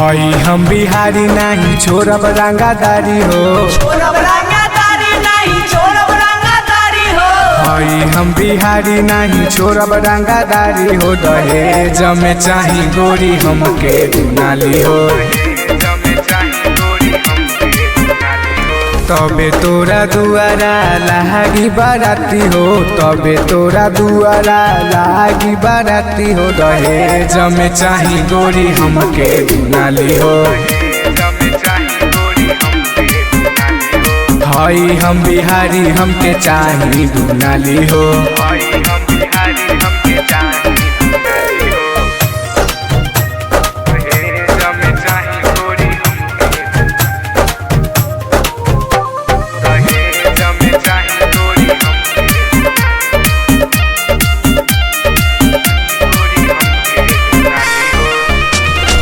हई हम बिहारी नहीं छोड़ब रंगादारी हो। हई हम बिहारी नहीं छोड़ब रंगादारी हो। दहेज में चाही गोरी हमके दुनाली हो। तबे तोरा दुआरा लागी बाराती हो। तबे तोरा दुआरा लागी बाराती हो। दहेज में चाही गोरी हमके दुनाली हो। हई हम बिहारी हमके चाही दुनाली हो।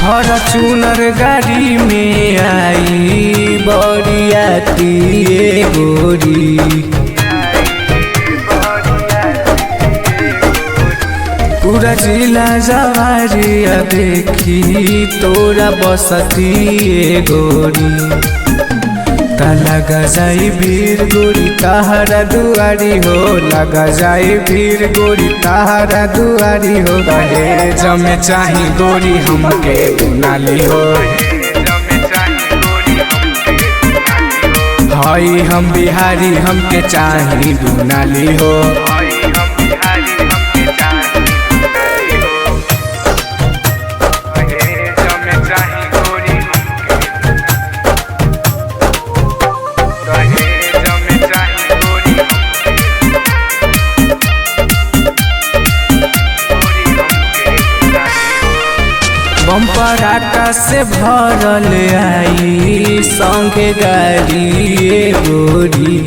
फॉर्च्यूनर गाड़ी में आई बरियाती गोरी। पूरा जिला जवारिया देखी तोरा बसती गोरी। लगा जाई भीड़ गोरी तहरा दुआरी हो। लगा जाई भीड़ गोरी तहरा दुआरी हो। दहेज में चाही गोरी हमके दुनाली हो। हई हम बिहारी हमके चाही दुनाली हो। बम्पर आटा से भरल आई संगे गाड़ी गोरी।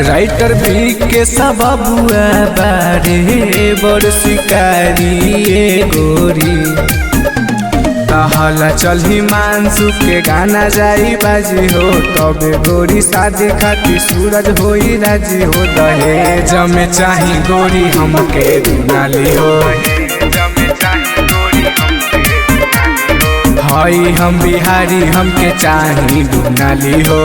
राइटर भी के सब बुआ बारे बड़ शिकारी गोरी। हला चलही मानसू के गाना जाई बाजी हो। तबे गोरी शादी खातिर सूरज होई राजी हो। दहेज में चाही गोरी हमके दुनाली हो। हई हम बिहारी हमके चाही दुनाली हो।